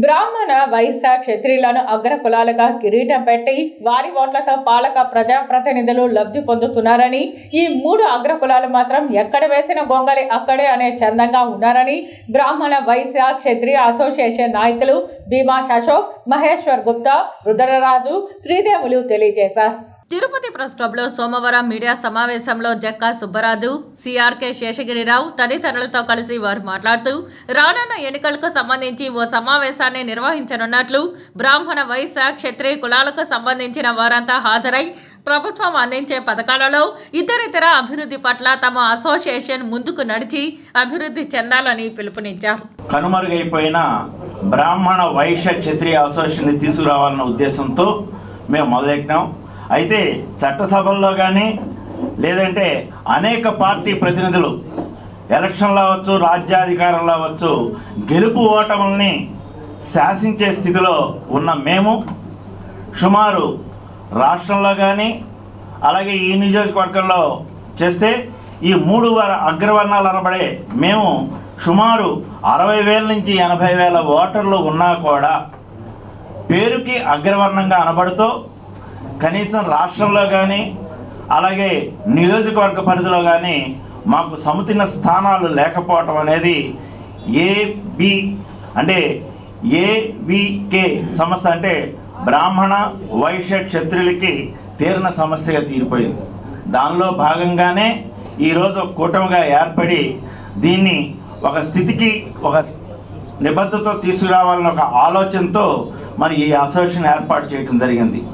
బ్రాహ్మణ వైశ్య క్షత్రియులను అగ్ర కులాలుగా కిరీటం పెట్టి వారి ఓట్లతో పాలక ప్రజాప్రతినిధులు లబ్ధి పొందుతున్నారని, ఈ మూడు అగ్ర కులాలు మాత్రం ఎక్కడ వేసిన గొంగళి అక్కడే అనే చందంగా ఉన్నారని బ్రాహ్మణ వైశ్య క్షత్రియ అసోసియేషన్ నాయకులు భీమాష్ అశోక్, మహేశ్వర్ గుప్తా, రుద్రరాజు, శ్రీదేవులు తెలియజేశారు. తిరుపతి ప్రెస్ క్లబ్లో సోమవారం మీడియా సమావేశంలో జక్కా సుబ్బరాజు, సిఆర్కే శేషగిరిరావు తదితరులతో కలిసి వారు మాట్లాడుతూ, రానున్న ఎన్నికలకు సంబంధించి ఓ సమావేశాన్ని నిర్వహించనున్నట్లు, బ్రాహ్మణ వైశ్య క్షత్రియ కులాలకు సంబంధించిన వారంతా హాజరై ప్రభుత్వం అందించే పథకాలలో ఇతరితర అభివృద్ధి పట్ల తమ అసోసియేషన్ ముందుకు నడిచి అభివృద్ధి చెందాలని పిలుపునిచ్చారు. కనుమరుగైపోయిన బ్రాహ్మణ వైశ్య క్షత్రియ అసోసియేషన్ తీసుకురావాలన్న ఉద్దేశంతో మేము మొదలెట్టినాం. అయితే చట్టసభల్లో కానీ లేదంటే అనేక పార్టీ ప్రతినిధులు ఎలక్షన్లో అవ్వచ్చు, రాజ్యాధికారంలో అవ్వచ్చు, గెలుపు ఓటముల్ని శాసించే స్థితిలో ఉన్న మేము సుమారు రాష్ట్రంలో కానీ అలాగే ఈ నియోజకవర్గంలో చేస్తే ఈ మూడు అగ్రవర్ణాలు అనబడే మేము సుమారు 60,000 నుంచి 80,000 ఓటర్లు ఉన్నా కూడా పేరుకి అగ్రవర్ణంగా అనబడుతూ కనీసం రాష్ట్రంలో కానీ అలాగే నియోజకవర్గ పరిధిలో కానీ మాకు సముచిత స్థానాలు లేకపోవటం అనేది ఏవికే సమస్య అంటే బ్రాహ్మణ వైశ్య క్షత్రియులకి తీరిన సమస్యగా తీరిపోయింది. దానిలో భాగంగానే ఈరోజు కూటమిగా ఏర్పడి దీన్ని ఒక స్థితికి ఒక నిబద్ధతతో తీసుకురావాలన్న ఒక ఆలోచనతో మరి ఈ అసోసియేషన్ ఏర్పాటు చేయడం జరిగింది.